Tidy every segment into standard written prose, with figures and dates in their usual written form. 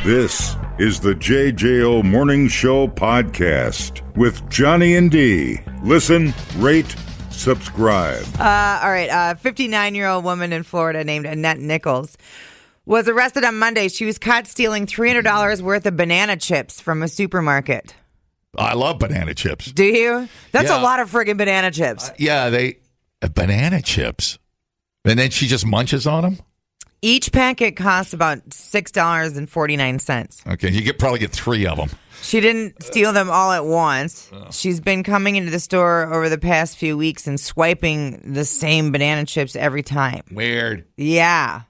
This is the JJO Morning Show podcast with Johnny and D. Listen, rate, subscribe. All right. A 59-year-old woman in Florida named Annette Nichols was arrested on Monday. She was caught stealing $300 worth of banana chips from a supermarket. I love banana chips. Do you? That's Yeah. a lot of friggin' banana chips. Banana chips. And then she just munches on them? Each packet costs about $6.49. Okay, you probably get 3 of them. She didn't steal them all at once. She's been coming into the store over the past few weeks and swiping the same banana chips every time. Weird. Yeah.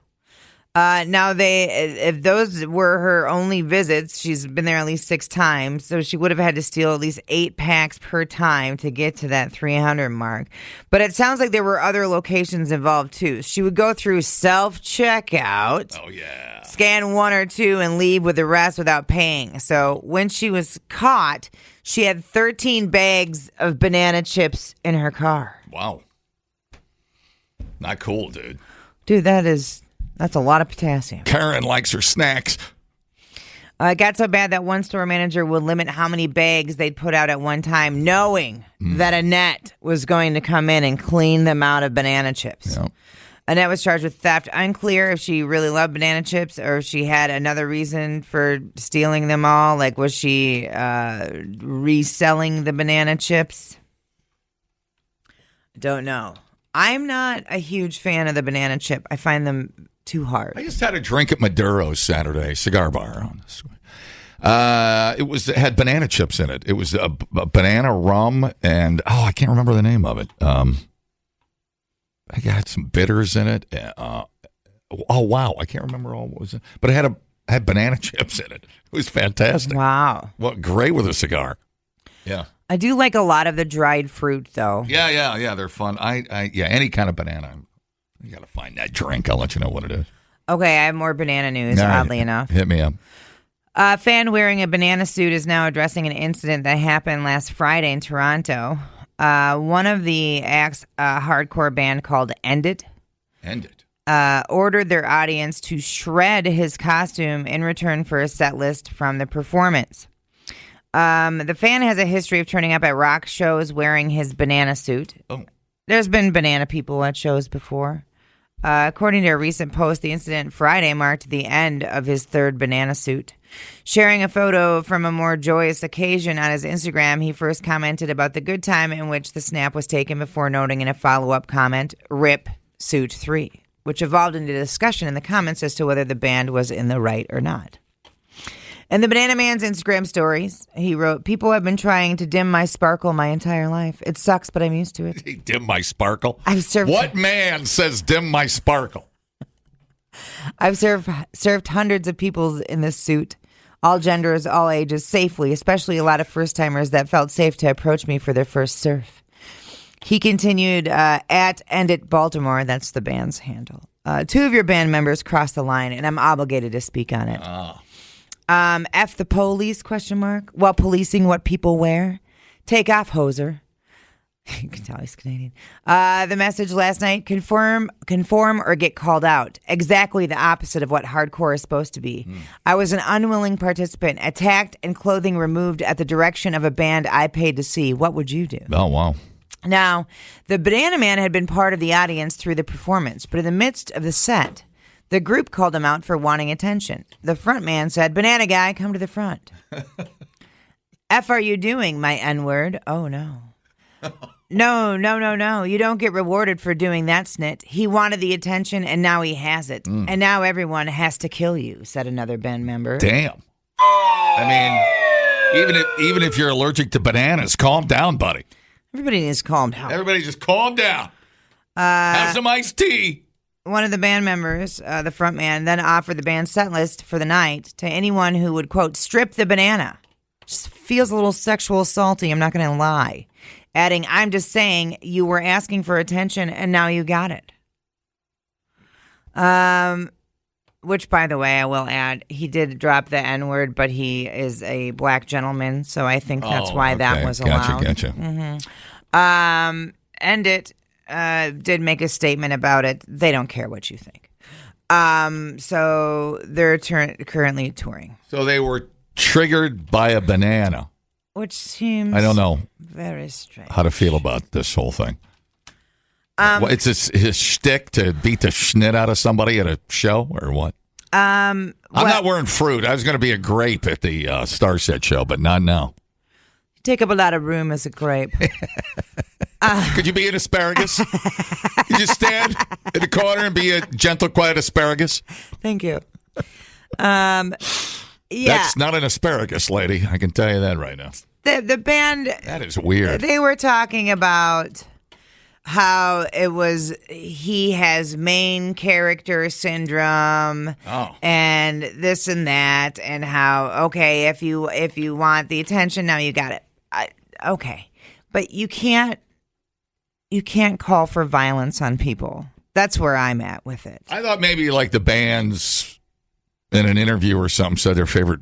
Now, if those were her only visits, she's been there at least 6 times, so she would have had to steal at least 8 packs per time to get to that 300 mark. But it sounds like there were other locations involved, too. She would go through self-checkout. Oh, yeah. Scan 1 or 2 and leave with the rest without paying. So when she was caught, she had 13 bags of banana chips in her car. Wow. Not cool, dude. Dude, that's a lot of potassium. Karen likes her snacks. It got so bad that one store manager would limit how many bags they'd put out at one time, knowing that Annette was going to come in and clean them out of banana chips. Yep. Annette was charged with theft. Unclear if she really loved banana chips or if she had another reason for stealing them all. Like, was she reselling the banana chips? Don't know. I'm not a huge fan of the banana chip. I find them too hard. I just had a drink at Maduro's Saturday, cigar bar on this. It had banana chips in it. It was a banana rum and I can't remember the name of it. I got some bitters in it. Oh wow, I can't remember all what was it, but it had banana chips in it. It was fantastic. Wow. Well, great with a cigar. Yeah. I do like a lot of the dried fruit, though. Yeah, they're fun. Any kind of banana. You got to find that drink. I'll let you know what it is. Okay, I have more banana news, oddly enough. Hit me up. A fan wearing a banana suit is now addressing an incident that happened last Friday in Toronto. One of the acts, a hardcore band called End It, ordered their audience to shred his costume in return for a set list from the performance. The fan has a history of turning up at rock shows wearing his banana suit. Oh. There's been banana people at shows before. According to a recent post, the incident Friday marked the end of his 3rd banana suit. Sharing a photo from a more joyous occasion on his Instagram, he first commented about the good time in which the snap was taken before noting in a follow-up comment, "Rip Suit 3," which evolved into discussion in the comments as to whether the band was in the right or not. In the Banana Man's Instagram stories, he wrote, "People have been trying to dim my sparkle my entire life. It sucks, but I'm used to it." Dim my sparkle? What man says dim my sparkle? I've served hundreds of people in this suit, all genders, all ages, safely, especially a lot of first-timers that felt safe to approach me for their first surf. He continued, at End It Baltimore, that's the band's handle. 2 of your band members crossed the line, and I'm obligated to speak on it. F the police, ? While policing what people wear. Take off, hoser. You can tell he's Canadian. The message last night, conform or get called out. Exactly the opposite of what hardcore is supposed to be. I was an unwilling participant, attacked and clothing removed at the direction of a band I paid to see. What would you do? Oh, wow. Now, the Banana Man had been part of the audience through the performance, but in the midst of the set, the group called him out for wanting attention. The front man said, "Banana guy, come to the front." F are you doing, my N-word? Oh, no. No. You don't get rewarded for doing that, snit. He wanted the attention, and now he has it. And now everyone has to kill you, said another band member. Damn. I mean, even if you're allergic to bananas, calm down, buddy. Everybody needs to calm down. Everybody just calm down. Have some iced tea. One of the band members, the front man, then offered the band's set list for the night to anyone who would, quote, strip the banana. Just feels a little sexual salty, I'm not going to lie. Adding, I'm just saying you were asking for attention and now you got it. Which, by the way, I will add, he did drop the N-word, but he is a black gentleman, so I think that's why that was allowed. Gotcha. End It did make a statement about it. They don't care what you think. So they're currently touring. So they were triggered by a banana. Which seems I don't know very strange. how to feel about this whole thing. It's his shtick to beat the schnit out of somebody at a show or what? I'm not wearing fruit. I was going to be a grape at the Starset show, but not now. You take up a lot of room as a grape. Could you be an asparagus? You just stand in the corner and be a gentle, quiet asparagus? Thank you. Yeah. That's not an asparagus, lady. I can tell you that right now. The band... That is weird. They were talking about how he has main character syndrome and this and that, and how, okay, if you want the attention, now you got it. Okay. But you can't call for violence on people. That's where I'm at with it. I thought maybe like the bands in an interview or something said their favorite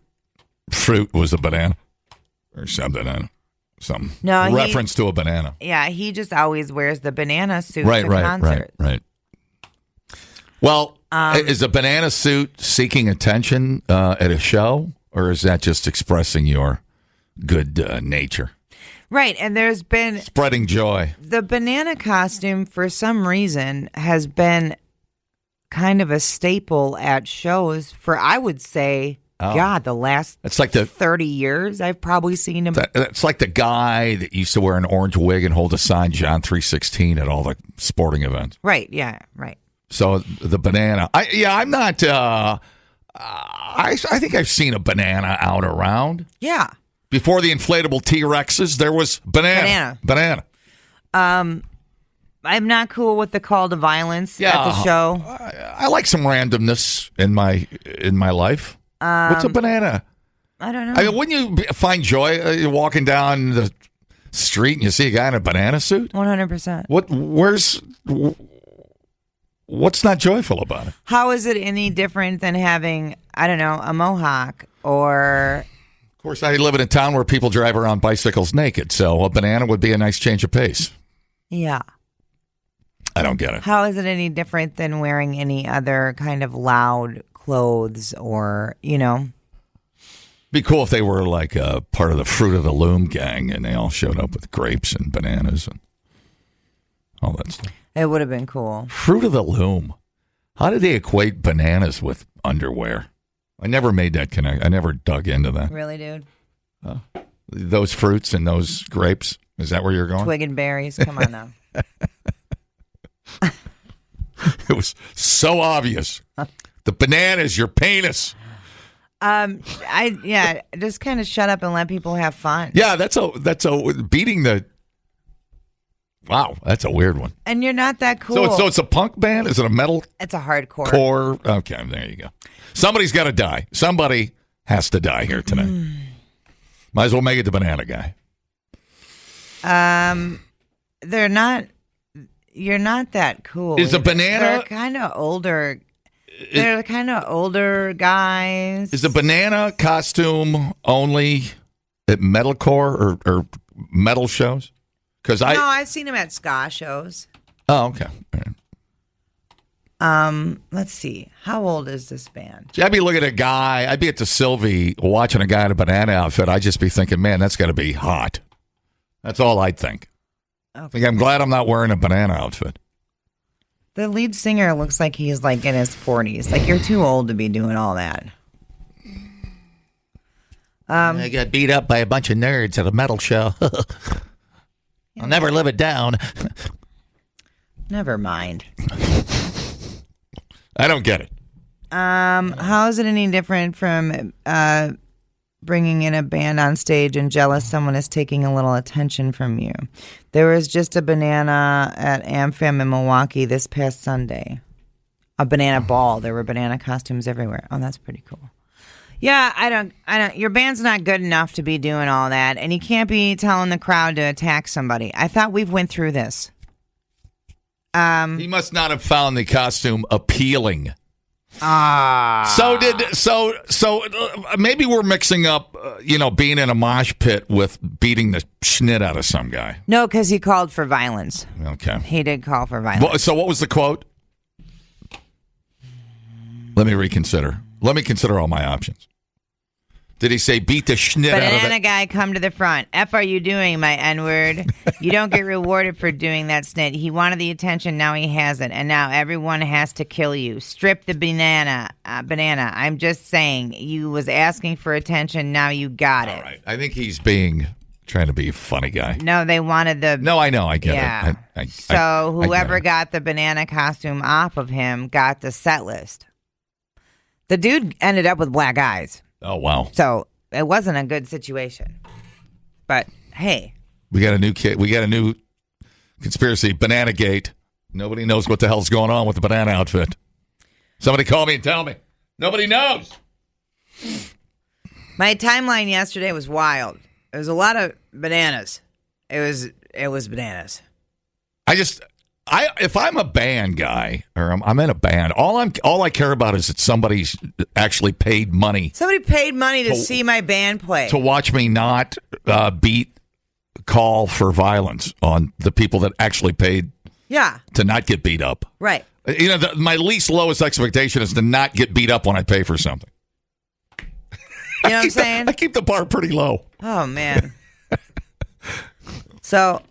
fruit was a banana or something. I don't know. Some reference to a banana. Yeah, he just always wears the banana suit to concerts. Right. Well, is a banana suit seeking attention at a show, or is that just expressing your good nature? Right, and there's been... Spreading joy. The banana costume, for some reason, has been kind of a staple at shows for, I would say... God, the last 30 years, I've probably seen him. It's like the guy that used to wear an orange wig and hold a sign, John 3:16, at all the sporting events. Right, yeah, right. So the banana. I'm not, I think I've seen a banana out around. Yeah. Before the inflatable T-Rexes, there was banana. I'm not cool with the call to violence at the show. I like some randomness in my life. What's a banana? I don't know. I mean, wouldn't you find joy you're walking down the street and you see a guy in a banana suit? 100%. What's not joyful about it? How is it any different than having, I don't know, a mohawk or... Of course, I live in a town where people drive around bicycles naked, so a banana would be a nice change of pace. Yeah. I don't get it. How is it any different than wearing any other kind of loud clothes or, Be cool if they were like part of the Fruit of the Loom gang and they all showed up with grapes and bananas and all that stuff. It would have been cool. Fruit of the Loom. How did they equate bananas with underwear? I never made that connection. I never dug into that. Really, dude? Those fruits and those grapes. Is that where you're going? Twig and berries. Come on now. It was so obvious. The banana is your penis. Just kind of shut up and let people have fun. Yeah, that's a beating the. Wow, that's a weird one. And you're not that cool. So it's a punk band? Is it a metal? It's a hardcore. Core. Okay, there you go. Somebody's got to die. Somebody has to die here tonight. Might as well make it the banana guy. They're not. You're not that cool. Is a banana? They're kind of older. They're kind of older guys. Is the banana costume only at metalcore or metal shows? No, I've seen them at ska shows. Oh, okay. All right. Let's see. How old is this band? I'd be looking at a guy. I'd be at the Sylvie watching a guy in a banana outfit. I'd just be thinking, man, that's got to be hot. That's all I'd think. Okay. I'm glad I'm not wearing a banana outfit. The lead singer looks like he's like in his 40s. Like, you're too old to be doing all that. I got beat up by a bunch of nerds at a metal show. I'll never live it down. Never mind. I don't get it. How is it any different from bringing in a band on stage and jealous someone is taking a little attention from you? There was just a banana at AmFam in Milwaukee this past Sunday. A banana ball. There were banana costumes everywhere. Oh, that's pretty cool. Yeah, I don't, your band's not good enough to be doing all that, and you can't be telling the crowd to attack somebody. I thought we've went through this. He must not have found the costume appealing. So maybe we're mixing up, being in a mosh pit with beating the schnit out of some guy. No, because he called for violence. Okay. He did call for violence. So what was the quote? Let me reconsider. Let me consider all my options. Did he say beat the schnit out of it? Banana guy, come to the front. F are you doing, my N-word? You don't get rewarded for doing that snit. He wanted the attention, now he has it. And now everyone has to kill you. Strip the banana. I'm just saying, you was asking for attention, now you got it. All right. I think he's trying to be a funny guy. No, they wanted the... No, I know. I get it. So whoever got the banana costume off of him got the set list. The dude ended up with black eyes. Oh, wow. So it wasn't a good situation. But, hey. We got a new kid. We got a new conspiracy, Banana Gate. Nobody knows what the hell's going on with the banana outfit. Somebody call me and tell me. Nobody knows. My timeline yesterday was wild. It was a lot of bananas. It was bananas. If I'm a band guy or I'm in a band, all I care about is that somebody's actually paid money. Somebody paid money to see my band play. To watch me not call for violence on the people that actually paid. Yeah. To not get beat up. Right. You know, my least lowest expectation is to not get beat up when I pay for something. You know what I'm saying? I keep the bar pretty low. Oh, man. So,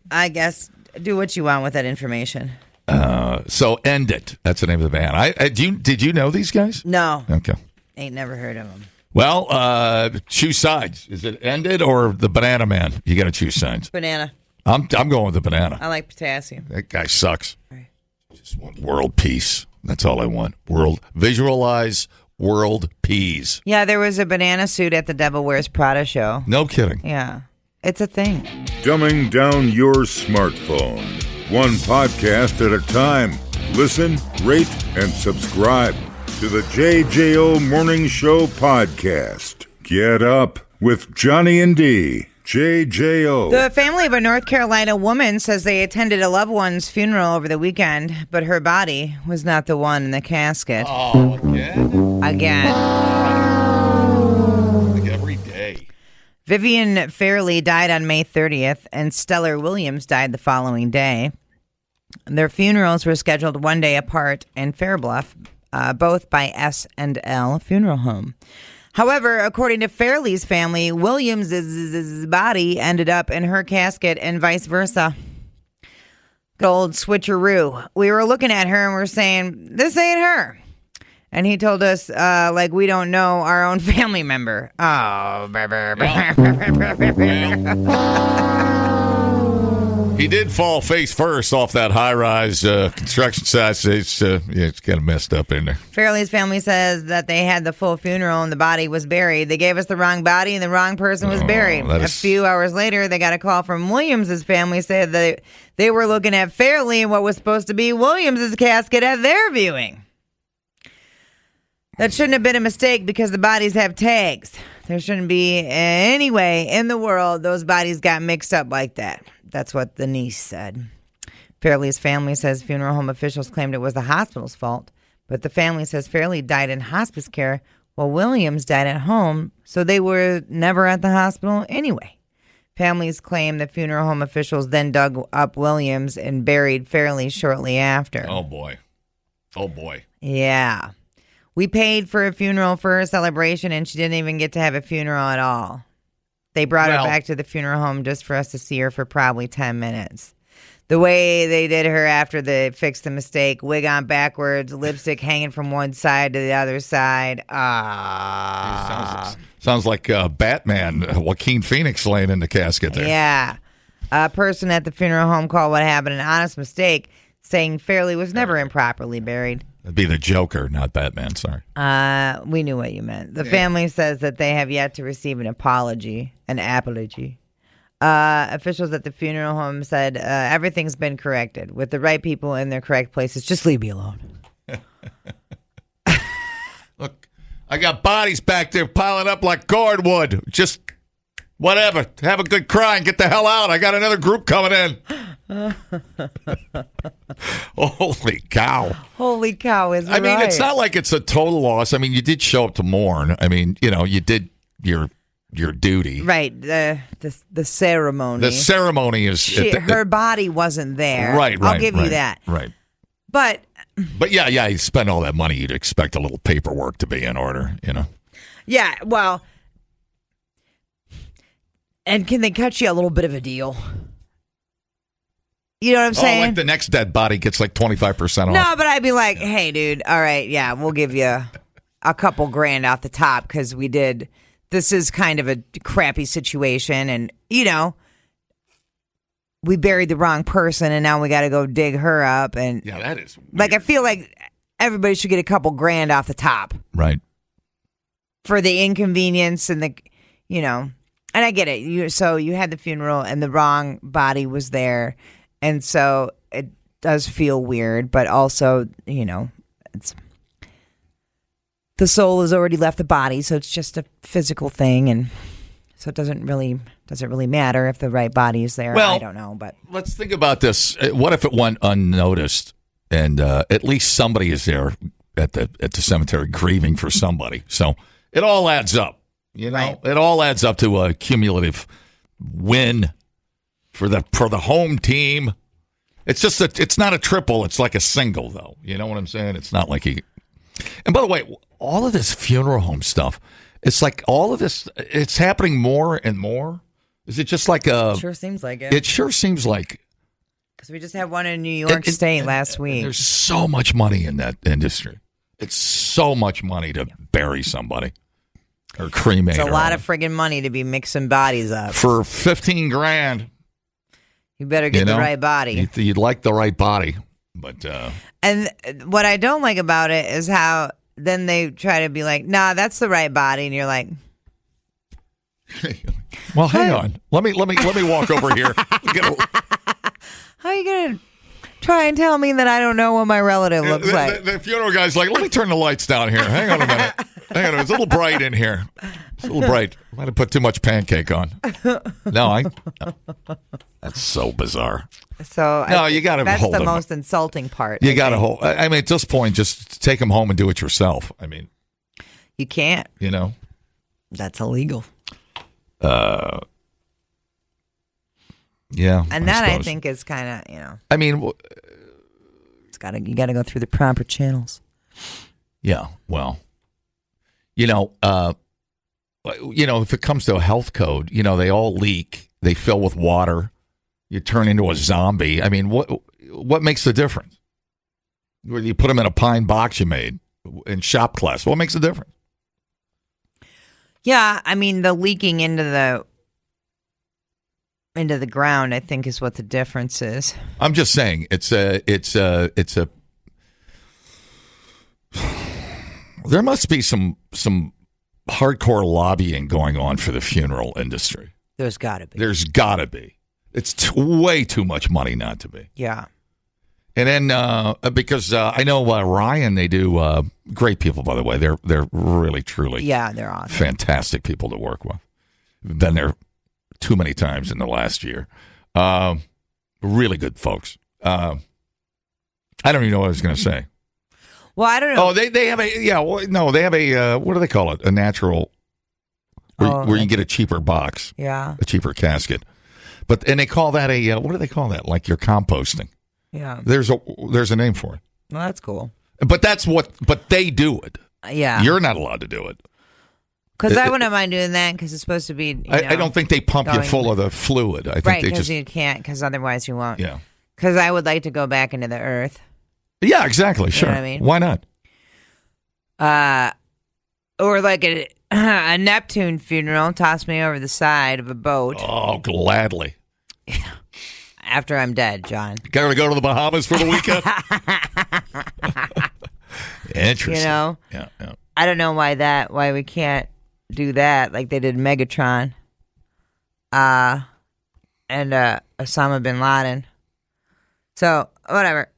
I guess, do what you want with that information. So, End It. That's the name of the band. Did you know these guys? No. Okay. Ain't never heard of them. Well, choose sides. Is it End It or the Banana Man? You got to choose sides. Banana. I'm going with the banana. I like potassium. That guy sucks. Right. Just want world peace. That's all I want. Visualize world peace. Yeah, there was a banana suit at the Devil Wears Prada show. No kidding. Yeah. It's a thing. Dumbing down your smartphone. One podcast at a time. Listen, rate, and subscribe to the JJO Morning Show podcast. Get up with Johnny and D. JJO. The family of a North Carolina woman says they attended a loved one's funeral over the weekend, but her body was not the one in the casket. Oh, again? Again. Like every day. Vivian Fairley died on May 30th, and Stellar Williams died the following day. Their funerals were scheduled one day apart in Fairbluff, both by S&L Funeral Home. However, according to Fairley's family, Williams' body ended up in her casket and vice versa. Good old switcheroo. We were looking at her and we're saying, this ain't her. And he told us, like we don't know our own family member. Oh. He did fall face first off that high-rise construction site. It's kind of messed up in there. Fairley's family says that they had the full funeral and the body was buried. They gave us the wrong body and the wrong person was buried. A few hours later, they got a call from Williams's family saying that they were looking at Fairley and what was supposed to be Williams's casket at their viewing. That shouldn't have been a mistake because the bodies have tags. There shouldn't be any way in the world those bodies got mixed up like that. That's what the niece said. Fairley's family says funeral home officials claimed it was the hospital's fault, but the family says Fairley died in hospice care while Williams died at home, so they were never at the hospital anyway. Families claim the funeral home officials then dug up Williams and buried Fairley shortly after. Oh, boy. Oh, boy. Yeah. We paid for a funeral for her celebration, and she didn't even get to have a funeral at all. They brought her back to the funeral home just for us to see her for probably 10 minutes. The way they did her after they fixed the mistake, wig on backwards, lipstick hanging from one side to the other side. Sounds like Batman, Joaquin Phoenix laying in the casket there. Yeah. A person at the funeral home called what happened an honest mistake, saying Fairley was never improperly buried. That'd be the Joker, not Batman, sorry. We knew what you meant. The family says that they have yet to receive an apology. Officials at the funeral home said everything's been corrected. With the right people in their correct places, just leave me alone. Look, I got bodies back there piling up like cordwood. Just whatever. Have a good cry and get the hell out. I got another group coming in. Holy cow. Holy cow is right. I mean, it's not like it's a total loss. I mean, you did show up to mourn. I mean, you did your duty. Right. The ceremony. The ceremony is... Her body wasn't there. Right. I'll give you that. Right. But But yeah, you spend all that money, you'd expect a little paperwork to be in order, Yeah, well, and can they cut you a little bit of a deal? You know what I'm saying? Like the next dead body gets like 25% off. No, but I'd be like, hey, dude, all right, yeah, we'll give you a couple grand off the top because this is kind of a crappy situation and, we buried the wrong person and now we got to go dig her up. And yeah, that is weird. Like, I feel like everybody should get a couple grand off the top. Right. For the inconvenience and and I get it. So you had the funeral and the wrong body was there. And so it does feel weird, but also, it's the soul has already left the body, so it's just a physical thing, and so it doesn't really matter if the right body is there. Well, I don't know, but let's think about this. What if it went unnoticed, and at least somebody is there at the cemetery grieving for somebody? So it all adds up. Right. It all adds up to a cumulative win. For the home team, it's not a triple. It's like a single, though. You know what I'm saying? It's not like And by the way, all of this funeral home stuff, it's like all of this. It's happening more and more. Is it just like a? Sure seems like it. It sure seems like. Because we just had one in New York State last week. There's so much money in that industry. It's so much money to bury somebody or cremate. It's a lot of friggin' money to be mixing bodies up for $15,000. You better get the right body. You'd like the right body, but and what I don't like about it is how then they try to be like, "Nah, that's the right body," and you're like, "Well, hang on. Let me walk over here." How are you gonna try and tell me that I don't know what my relative looks like? The funeral guy's like, "Let me turn the lights down here. Hang on a minute. Hang on, it's a little bright in here. It's a little bright. Might have put too much pancake on." No. That's so bizarre. So no, you got to hold them. That's the most insulting part. You got to hold. I mean, at this point, just take them home and do it yourself. I mean, you can't. That's illegal. Yeah, and I think is kind of I mean, you got to go through the proper channels. Yeah. Well, if it comes to a health code, they all leak. They fill with water. You turn into a zombie. I mean, what makes the difference? You put them in a pine box you made in shop class. What makes the difference? Yeah, I mean, the leaking into the ground, I think, is what the difference is. I'm just saying, it's a. There must be some hardcore lobbying going on for the funeral industry. There's got to be. There's got to be. It's way too much money not to be. Yeah. And then because I know Ryan, they do great people, by the way. They're really, truly they're awesome. Fantastic people to work with. Been there too many times in the last year. Really good folks. I don't even know what I was going to say. Well, I don't know. Oh, they have they have a what do they call it? A natural where you can get a cheaper box. Yeah. A cheaper casket. And they call that what do they call that? Like you're composting. Yeah. There's a name for it. Well, that's cool. But they do it. Yeah. You're not allowed to do it. Because I wouldn't mind doing that because it's supposed to be. I don't think they pump you full of the fluid. I think right, they because you can't, because otherwise you won't. Yeah. Because I would like to go back into the earth. Yeah, exactly. Sure. You know what I mean? Why not? Or like a Neptune funeral, toss me over the side of a boat. Oh, gladly. After I'm dead, John. Got to go to the Bahamas for the weekend? Interesting. Yeah. I don't know why we can't do that like they did Megatron. And Osama bin Laden. So, whatever.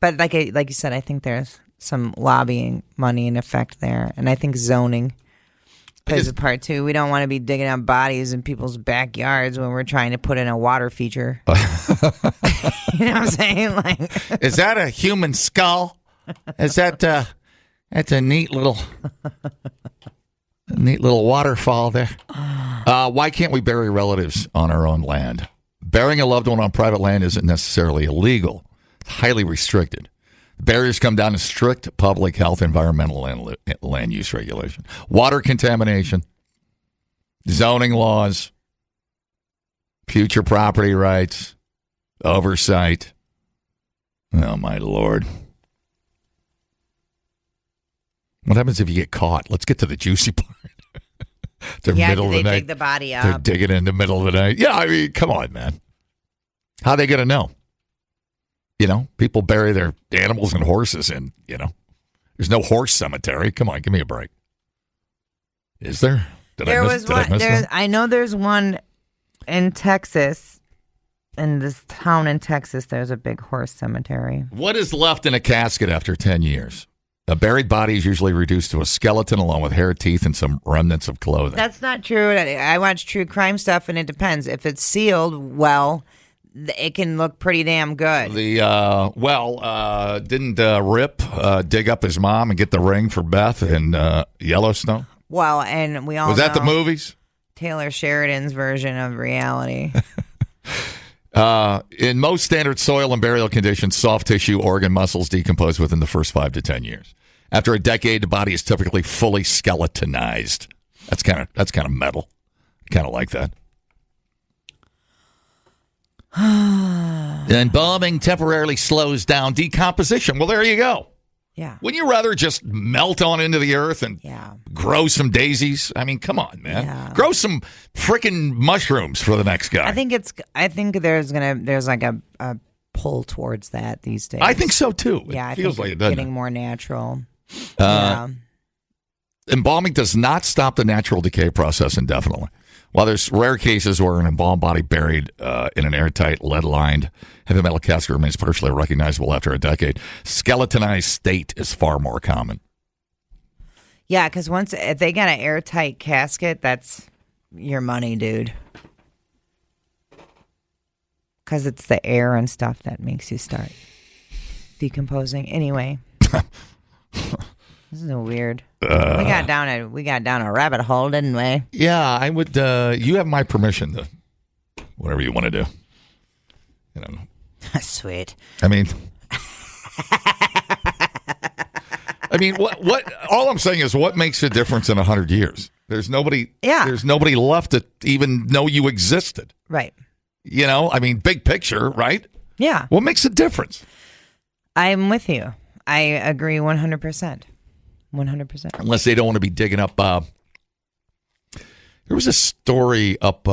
But like you said, I think there's some lobbying money in effect there. And I think zoning plays a part too. We don't want to be digging up bodies in people's backyards when we're trying to put in a water feature. You know what I'm saying? Like, is that a human skull? Is that that's a neat little waterfall there? Why can't we bury relatives on our own land? Burying a loved one on private land isn't necessarily illegal. highly restricted. Barriers come down to strict public health, environmental, and land use regulation, water contamination, zoning laws, future property rights, oversight. Oh, my Lord. What happens if you get caught? Let's get to the juicy part. Middle of the night. Dig the body up. They're digging in the middle of the night. Yeah, I mean, come on, man. How are they going to know? You know, people bury their animals and horses in, there's no horse cemetery. Come on, give me a break. Is there? Did I miss one? I know there's one in Texas. In this town in Texas, there's a big horse cemetery. What is left in a casket after 10 years? A buried body is usually reduced to a skeleton along with hair, teeth, and some remnants of clothing. That's not true. I watch true crime stuff, and it depends. If it's sealed well, it can look pretty damn good. Didn't Rip dig up his mom and get the ring for Beth in Yellowstone? Well, and we all Was that know the movies? Taylor Sheridan's version of reality. In most standard soil and burial conditions, soft tissue, organ, muscles decompose within the first 5 to 10 years. After a decade, the body is typically fully skeletonized. That's kind of metal. Kind of like that. Embalming temporarily slows down decomposition. Well, there you go. Yeah. Wouldn't you rather just melt on into the earth and grow some daisies? I mean, come on, man. Yeah. Grow some freaking mushrooms for the next guy. I think there's like a pull towards that these days. I think so too. Yeah, it feels like it doesn't. Getting more natural. Embalming does not stop the natural decay process indefinitely. While there's rare cases where an embalmed body buried in an airtight, lead-lined, heavy metal casket remains partially recognizable after a decade, skeletonized state is far more common. Yeah, because if they got an airtight casket, that's your money, dude. Because it's the air and stuff that makes you start decomposing. Anyway. This is weird. We got down a rabbit hole, didn't we? Yeah, I would. You have my permission to whatever you want to do. Sweet. I mean, what? All I'm saying is, what makes a difference in 100 years? There's nobody. Yeah. There's nobody left to even know you existed. Right. Big picture, right? Yeah. What makes a difference? I'm with you. I agree 100%. 100%. Unless they don't want to be digging up. There was a story up,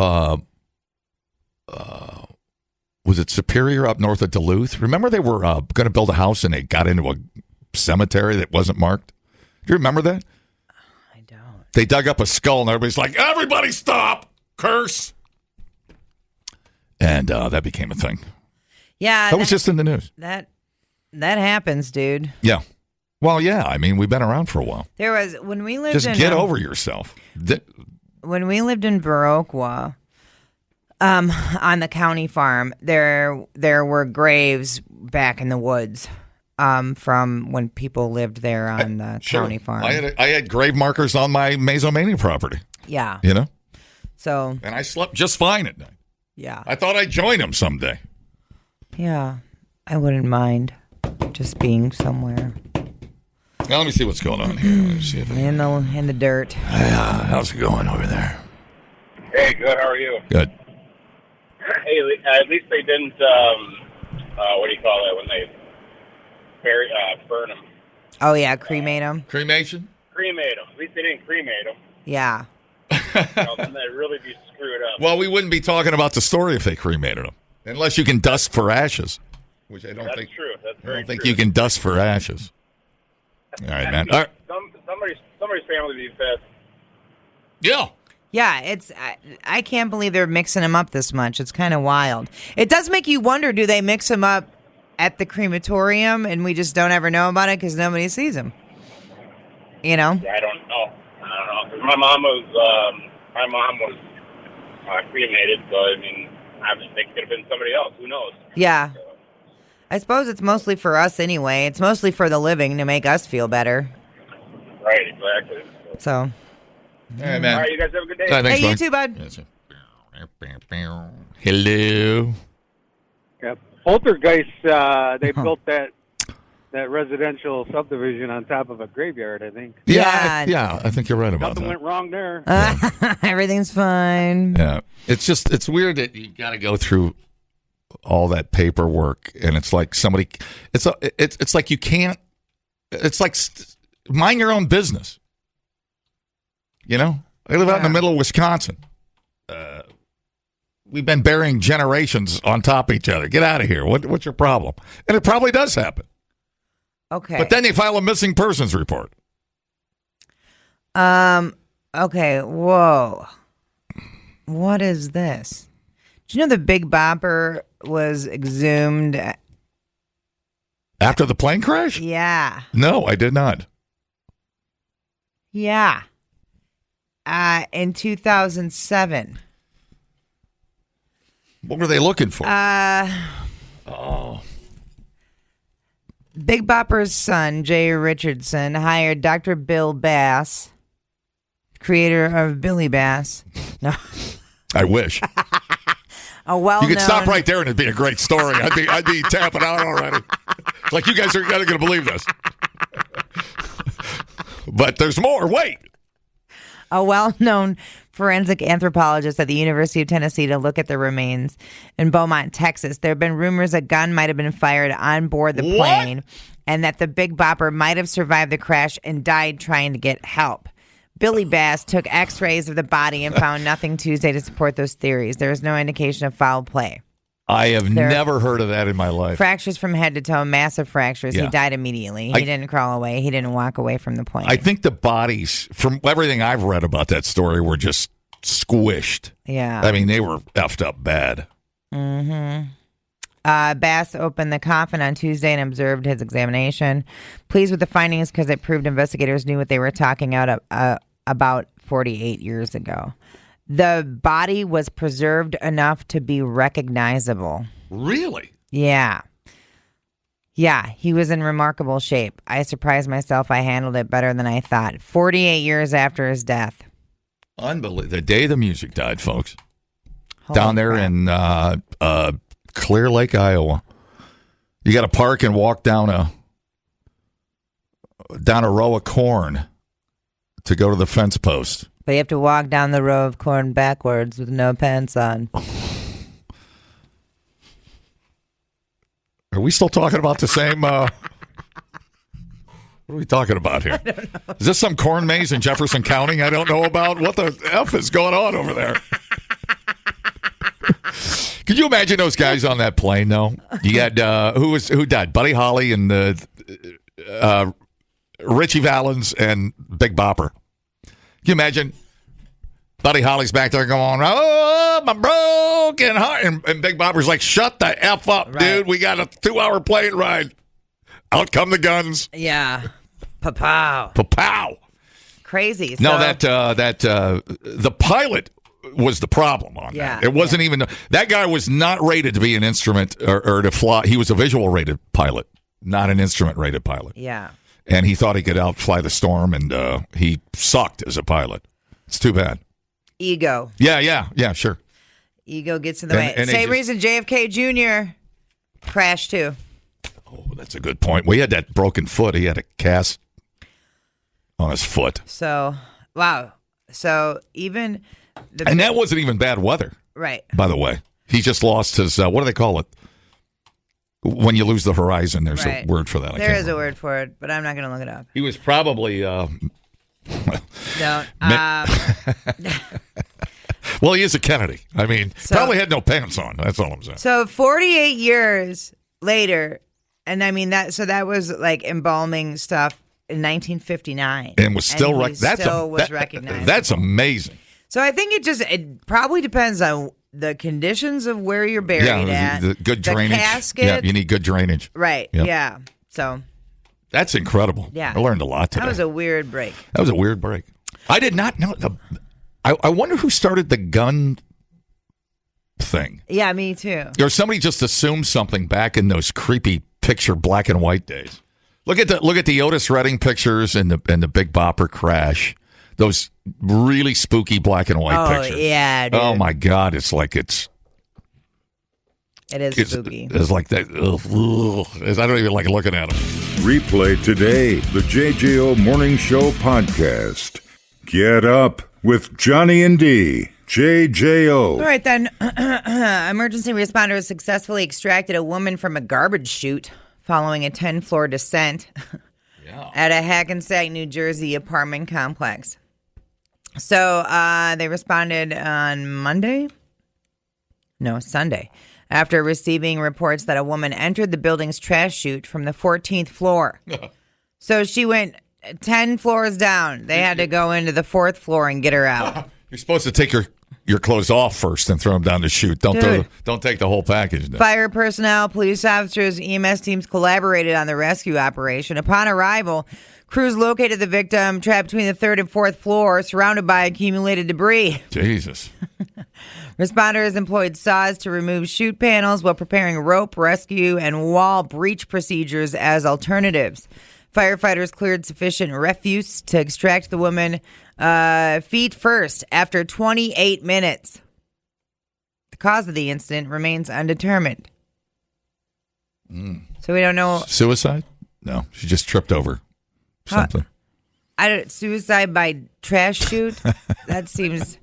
was it Superior up north of Duluth? Remember they were going to build a house and they got into a cemetery that wasn't marked? Do you remember that? I don't. They dug up a skull and everybody's like, everybody stop! Curse! And that became a thing. Yeah. That was just in the news. That happens, dude. Yeah. Well, yeah. I mean, we've been around for a while. There was when we lived. Just in, get over yourself. When we lived in Viroqua, on the county farm, there were graves back in the woods, from when people lived there on the county farm. I had grave markers on my Mesoamania property. Yeah. So. And I slept just fine at night. Yeah. I thought I'd join them someday. Yeah, I wouldn't mind just being somewhere. Now, let me see what's going on here. Let me see if in the dirt. How's it going over there? Hey, good. How are you? Good. Hey, at least they didn't. What do you call it when they burn them? Oh yeah, cremate them. Cremation? Cremate them. At least they didn't cremate them. Yeah. Then they'd really be screwed up. Well, we wouldn't be talking about the story if they cremated them, unless you can dust for ashes, which I don't think. That's true. That's very I don't think true. you can dust for ashes. All right, man. All right. Somebody's family be pissed. Yeah. Yeah, I can't believe they're mixing them up this much. It's kind of wild. It does make you wonder, do they mix them up at the crematorium and we just don't ever know about it because nobody sees them? Yeah, I don't know. 'Cause my mom was cremated, so I mean, I think it could have been somebody else. Who knows? Yeah. I suppose it's mostly for us anyway. It's mostly for the living to make us feel better. Right, exactly. So. All right, man. All right, you guys have a good day. All right, thanks, Hey, you bud. too, bud. Yes, sir. Hello. Yeah. Poltergeist, they built that residential subdivision on top of a graveyard, I think. Yeah, I think you're right about Nothing that. went wrong there. Everything's fine. Yeah, it's weird that you got to go through all that paperwork, and it's like somebody, it's like you can't. It's like mind your own business. You know, I live out in the middle of Wisconsin. We've been burying generations on top of each other. Get out of here. What's your problem? And it probably does happen. Okay. But then they file a missing persons report. Okay. Whoa. What is this? Do you know the Big Bopper was exhumed? After the plane crash? Yeah. No, I did not. Yeah. In 2007. What were they looking for? Big Bopper's son, Jay Richardson, hired Dr. Bill Bass, creator of Billy Bass. No. I wish. A well-known... You could stop right there and it'd be a great story. I'd be tapping out already. Like, you guys are not going to believe this. But there's more. Wait. A well-known forensic anthropologist at the University of Tennessee to look at the remains in Beaumont, Texas. There have been rumors a gun might have been fired on board the plane and that the Big Bopper might have survived the crash and died trying to get help. Billy Bass took x-rays of the body and found nothing Tuesday to support those theories. There is no indication of foul play. I have never heard of that in my life. Fractures from head to toe, massive fractures. Yeah. He died immediately. He didn't crawl away. He didn't walk away from the plane. I think the bodies, from everything I've read about that story, were just squished. Yeah. I mean, they were effed up bad. Mm-hmm. Bass opened the coffin on Tuesday and observed his examination. Pleased with the findings because it proved investigators knew what they were talking about 48 years ago. The body was preserved enough to be recognizable. Really? Yeah. Yeah, he was in remarkable shape. I surprised myself. I handled it better than I thought. 48 years after his death. Unbelievable. The day the music died, folks. Holy Down there crap. in Clear Lake, Iowa. You got to park and walk down a row of corn to go to the fence post. But you have to walk down the row of corn backwards with no pants on. Are we still talking about the same? What are we talking about here? I don't know. Is this some corn maze in Jefferson County I don't know about? What the F is going on over there? Could you imagine those guys on that plane, though? You had, who died? Buddy Holly and Richie Valens and Big Bopper. Can you imagine? Buddy Holly's back there going, oh, my broken heart. And Big Bopper's like, shut the F up, dude. We got a 2-hour plane ride. Out come the guns. Yeah. Pa-pow. Pa-pow. Crazy. No, the pilot was the problem on that. It wasn't even, that guy was not rated to be an instrument or to fly. He was a visual rated pilot, not an instrument rated pilot. Yeah. And he thought he could outfly the storm, and he sucked as a pilot. It's too bad. Ego. Yeah, sure. Ego gets in the way. Same reason JFK Jr. crashed, too. Oh, that's a good point. Well, he had that broken foot. He had a cast on his foot. So, wow. So, even... And that wasn't even bad weather. Right. By the way. He just lost his, what do they call it? When you lose the horizon, there's a word for that. There is a word for it, but I'm not going to look it up. He was probably... Don't. Well, he is a Kennedy. I mean, probably had no pants on. That's all I'm saying. So 48 years later, and I mean, that was like embalming stuff in 1959. And was still was recognized. That's amazing. So I think it probably depends on the conditions of where you're buried at. The good drainage. The casket. Yeah, you need good drainage. Right. Yep. Yeah. So. That's incredible. Yeah. I learned a lot today. That was a weird break. I did not know. I wonder who started the gun thing. Yeah, me too. Or somebody just assumed something back in those creepy picture black and white days. Look at the Otis Redding pictures and the Big Bopper crash. Those really spooky black and white pictures. Yeah, dude. Oh my God! It's like It is spooky. It's like that. I don't even like looking at them. Replay today the JJO Morning Show podcast. Get up with Johnny and D. JJO. All right, then. Emergency responders successfully extracted a woman from a garbage chute following a 10-floor descent at a Hackensack, New Jersey apartment complex. So they responded on Sunday, after receiving reports that a woman entered the building's trash chute from the 14th floor. So she went 10 floors down. They had to go into the 4th floor and get her out. You're supposed to take your clothes off first and throw them down the chute. Don't take the whole package. No. Fire personnel, police officers, EMS teams collaborated on the rescue operation. Upon arrival, crews located the victim trapped between the 3rd and 4th floor, surrounded by accumulated debris. Jesus. Responders employed saws to remove chute panels while preparing rope, rescue, and wall breach procedures as alternatives. Firefighters cleared sufficient refuse to extract the woman feet first after 28 minutes. The cause of the incident remains undetermined. So we don't know. Suicide? No, she just tripped over something. Suicide by trash chute? That seems...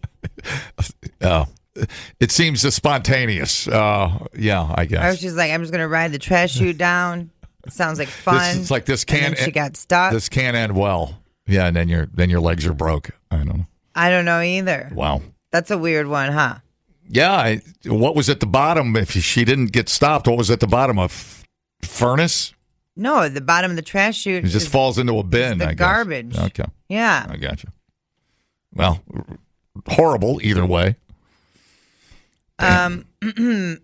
It seems spontaneous. Yeah, I guess. I was just like, I'm just going to ride the trash chute down. It sounds like fun. It's like this can't. She got stuck. This can't end well. Yeah, and then your legs are broke. I don't know. I don't know either. Wow, that's a weird one, huh? Yeah. What was at the bottom? If she didn't get stopped, what was at the bottom? A furnace? No, the bottom of the trash chute. It just falls into a bin. The garbage. Okay. Yeah. I got you. Well, horrible either way. M&M's.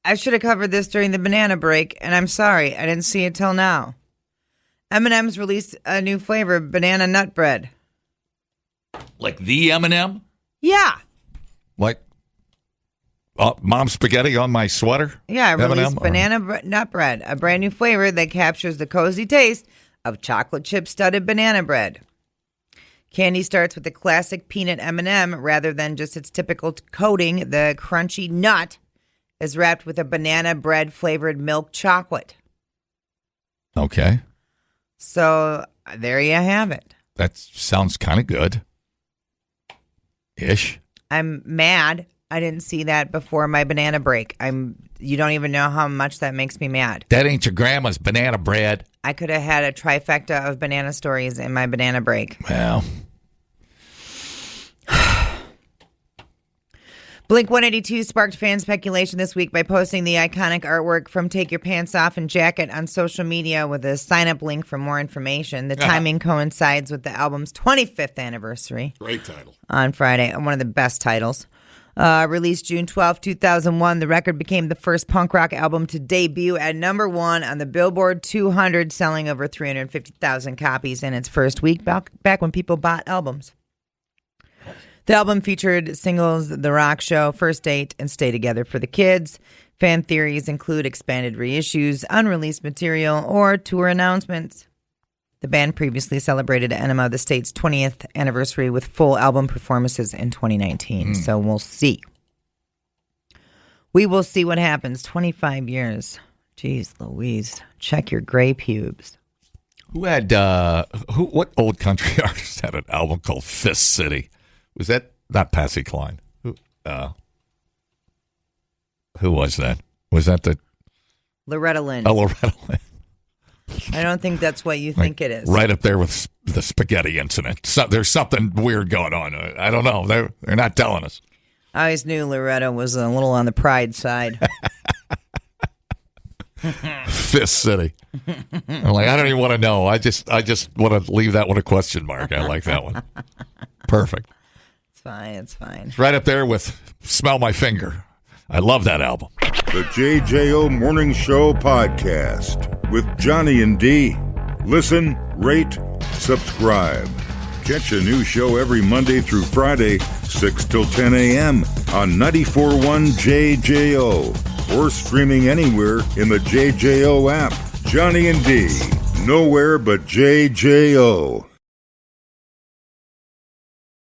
I should have covered this during the banana break, and I'm sorry, I didn't see it till now. M&M's released a new flavor, banana nut bread. Like the M&M? Yeah. Like mom spaghetti on my sweater? Yeah, I released M&M, banana nut bread, a brand new flavor that captures the cozy taste of chocolate chip studded banana bread. Candy starts with the classic peanut M&M rather than just its typical coating. The crunchy nut is wrapped with a banana bread flavored milk chocolate. Okay. So there you have it. That sounds kind of good. Ish. I'm mad I didn't see that before my banana break. You don't even know how much that makes me mad. That ain't your grandma's banana bread. I could have had a trifecta of banana stories in my banana break. Well. Blink-182 sparked fan speculation this week by posting the iconic artwork from Take Your Pants Off and Jacket on social media with a sign-up link for more information. The timing coincides with the album's 25th anniversary. Great title. On Friday, one of the best titles. Released June 12, 2001, the record became the first punk rock album to debut at number 1 on the Billboard 200, selling over 350,000 copies in its first week, back when people bought albums. The album featured singles The Rock Show, First Date, and Stay Together for the Kids. Fan theories include expanded reissues, unreleased material, or tour announcements. The band previously celebrated Enema, the state's 20th anniversary, with full album performances in 2019. So we'll see. We will see what happens. 25 years. Jeez Louise. Check your gray pubes. What old country artist had an album called Fist City? Was that not Patsy Cline? Who was that? Was that the Loretta Lynn? Oh, Loretta Lynn. I don't think that's what you think it is. Right up there with the spaghetti incident. So, there's something weird going on. I don't know. They're not telling us. I always knew Loretta was a little on the pride side. Fist City. I'm like, I don't even want to know. I just want to leave that one a question mark. I like that one. Perfect. It's fine. It's right up there with Smell My Finger. I love that album. The JJO Morning Show podcast with Johnny and D. Listen, rate, subscribe. Catch a new show every Monday through Friday, 6 till 10 a.m. on 94.1 JJO or streaming anywhere in the JJO app. Johnny and D. Nowhere but JJO.